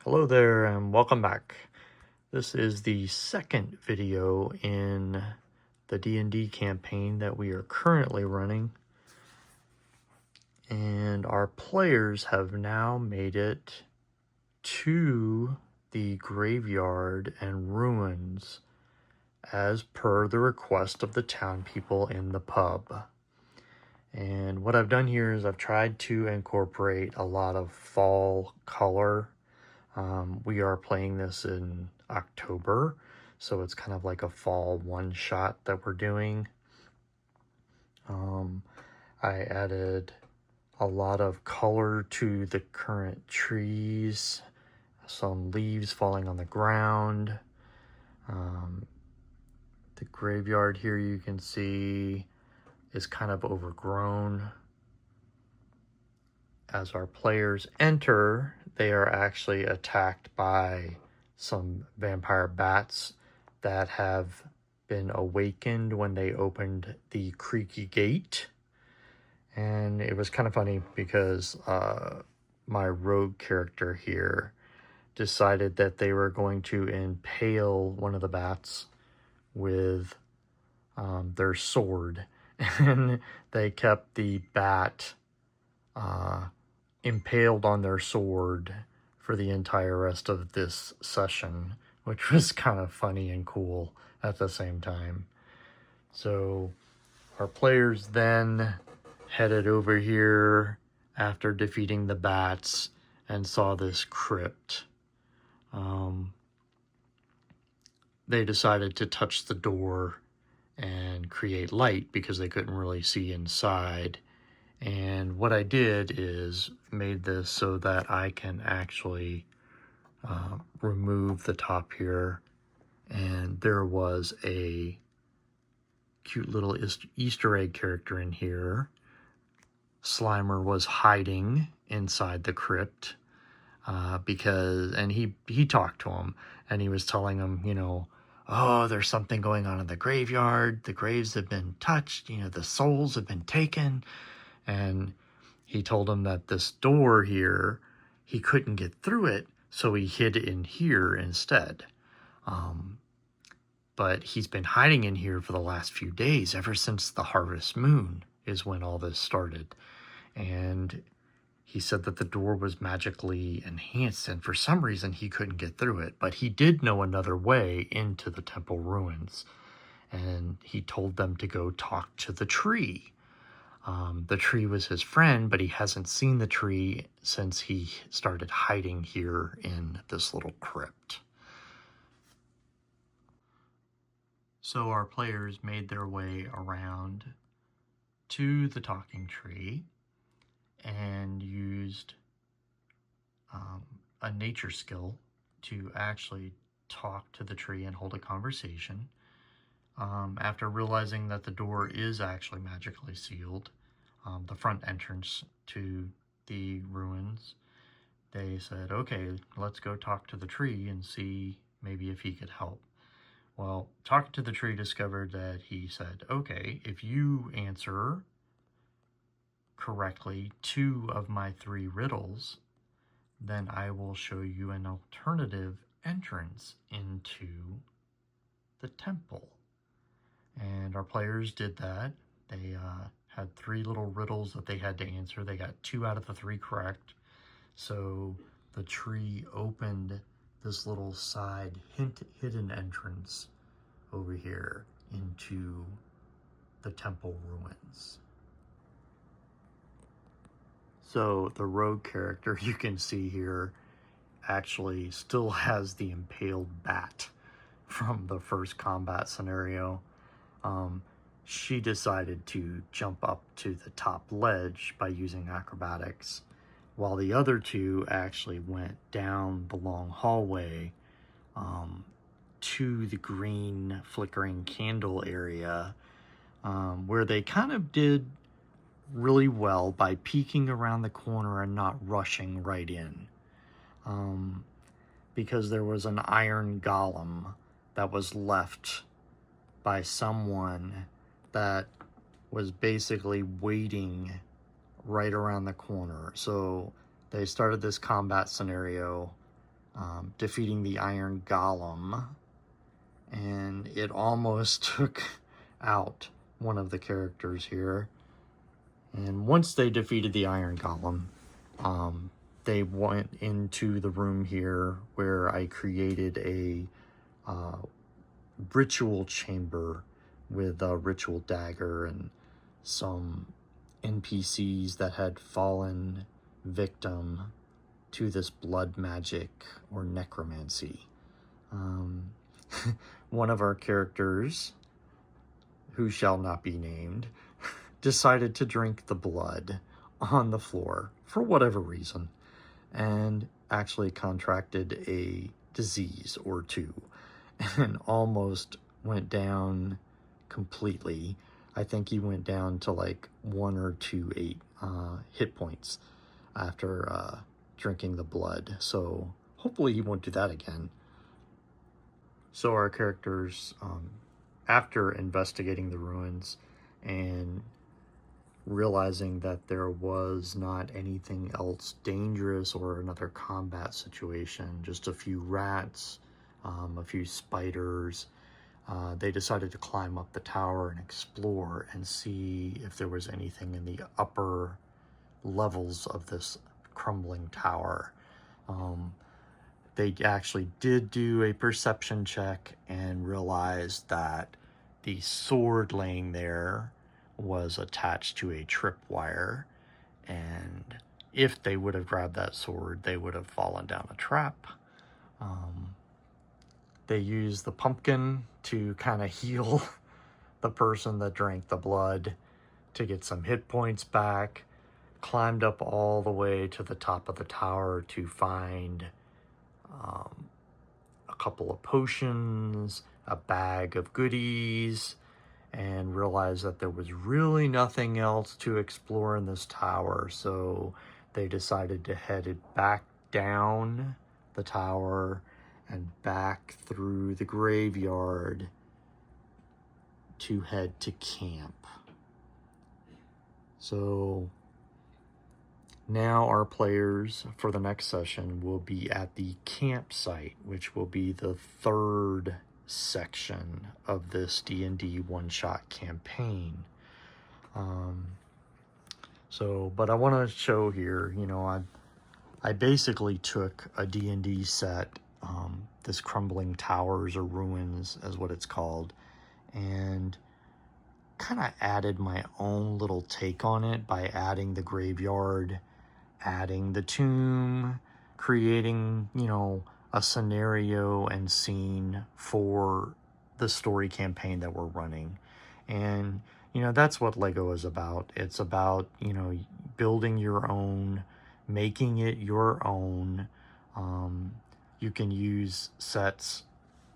Hello there and welcome back. This is the second video in the D&D campaign that we are currently running. And our players have now made it to the graveyard and ruins as per the request of the town people in the pub. And what I've done here is I've tried to incorporate a lot of fall color. We are playing this in October, so it's kind of like a fall one-shot that we're doing. I added a lot of color to the current trees, some leaves falling on the ground. The graveyard here you can see is kind of overgrown. As our players enter, they are actually attacked by some vampire bats that have been awakened when they opened the creaky gate. And it was kind of funny because my rogue character here decided that they were going to impale one of the bats with their sword. And they kept the bat impaled on their sword for the entire rest of this session, which was kind of funny and cool at the same time. So our players then headed over here after defeating the bats and saw this crypt. They decided to touch the door and create light because they couldn't really see inside. And what I did is made this so that I can actually remove the top here. And there was a cute little Easter egg character in here. Slimer was hiding inside the crypt and he talked to him and he was telling him, oh, there's something going on in the graveyard. The graves have been touched. The souls have been taken. And he told him that this door here, he couldn't get through it, so he hid in here instead. But he's been hiding in here for the last few days, ever since the harvest moon is when all this started. And he said that the door was magically enhanced, and for some reason he couldn't get through it. But he did know another way into the temple ruins, and he told them to go talk to the tree. The tree was his friend, but he hasn't seen the tree since he started hiding here in this little crypt. So our players made their way around to the talking tree and used a nature skill to actually talk to the tree and hold a conversation. After realizing that the door is actually magically sealed, the front entrance to the ruins, they said, okay, let's go talk to the tree and see maybe if he could help. Well, talking to the tree discovered that he said, okay, if you answer correctly 2 of my 3 riddles, then I will show you an alternative entrance into the temple. And our players did that. They had 3 little riddles that they had to answer. They got 2 out of the 3 correct. So the tree opened this little side hidden entrance over here into the temple ruins. So the rogue character you can see here actually still has the impaled bat from the first combat scenario. She decided to jump up to the top ledge by using acrobatics, while the other 2 actually went down the long hallway to the green flickering candle area, where they kind of did really well by peeking around the corner and not rushing right in, because there was an iron golem that was left by someone that was basically waiting right around the corner. So they started this combat scenario defeating the Iron Golem, and it almost took out one of the characters here. And once they defeated the Iron Golem, they went into the room here where I created a ritual chamber with a ritual dagger and some NPCs that had fallen victim to this blood magic or necromancy. One of our characters, who shall not be named, decided to drink the blood on the floor for whatever reason, and actually contracted a disease or two and almost went down completely. I think he went down to like 1 or 2 hit points after drinking the blood. So hopefully he won't do that again. So our characters, after investigating the ruins and realizing that there was not anything else dangerous or another combat situation, just a few rats, a few spiders, they decided to climb up the tower and explore and see if there was anything in the upper levels of this crumbling tower. They actually did do a perception check and realized that the sword laying there was attached to a tripwire, and if they would have grabbed that sword, they would have fallen down a trap. They used the pumpkin to kind of heal the person that drank the blood to get some hit points back, climbed up all the way to the top of the tower to find a couple of potions, a bag of goodies, and realized that there was really nothing else to explore in this tower. So they decided to head it back down the tower and back through the graveyard to head to camp. So now our players for the next session will be at the campsite, which will be the third section of this D&D one-shot campaign. But I want to show here, I basically took a D&D set, this Crumbling Towers or Ruins is what it's called, and kind of added my own little take on it by adding the graveyard, adding the tomb, creating, a scenario and scene for the story campaign that we're running. And, that's what LEGO is about. It's about, building your own, making it your own. You can use sets,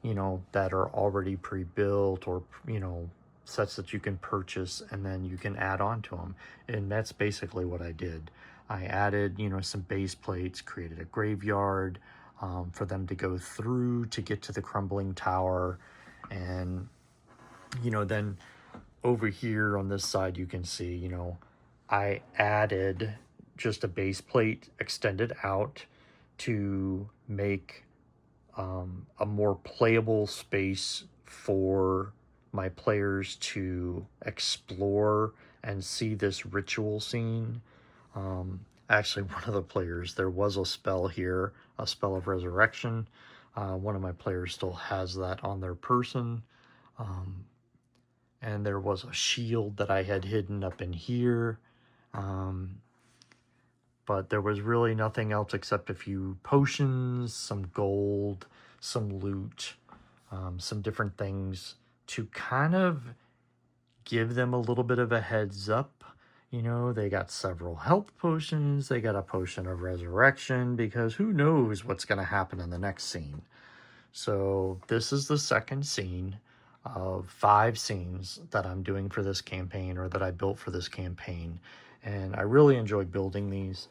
that are already pre-built, or, sets that you can purchase and then you can add on to them. And that's basically what I did. I added, some base plates, created a graveyard for them to go through to get to the crumbling tower. And, then over here on this side, you can see, I added just a base plate extended out to make a more playable space for my players to explore and see this ritual scene. Actually, one of the players, there was a spell here, a spell of resurrection. One of my players still has that on their person. And there was a shield that I had hidden up in here. But there was really nothing else except a few potions, some gold, some loot, some different things to kind of give them a little bit of a heads up. They got several health potions, they got a potion of resurrection, because who knows what's going to happen in the next scene. So this is the second scene of 5 scenes that I'm doing for this campaign, or that I built for this campaign. And I really enjoy building these,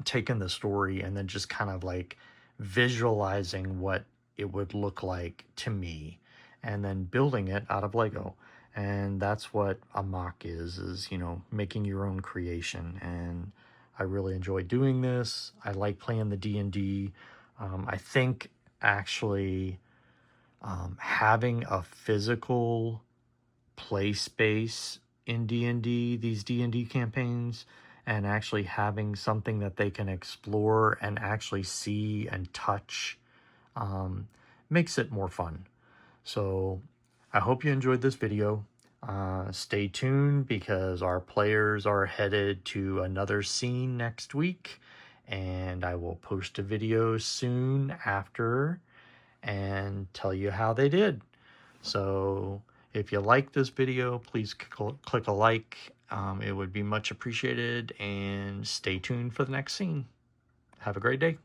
taking the story and then just kind of like visualizing what it would look like to me, and then building it out of Lego. And that's what a MOC is, making your own creation. And I really enjoy doing this. I like playing the D&D. I think actually having a physical play space in D&D, these D&D campaigns, and actually having something that they can explore and actually see and touch makes it more fun. So I hope you enjoyed this video. Stay tuned because our players are headed to another scene next week, and I will post a video soon after and tell you how they did. So if you like this video, please click a like. It would be much appreciated, and stay tuned for the next scene. Have a great day.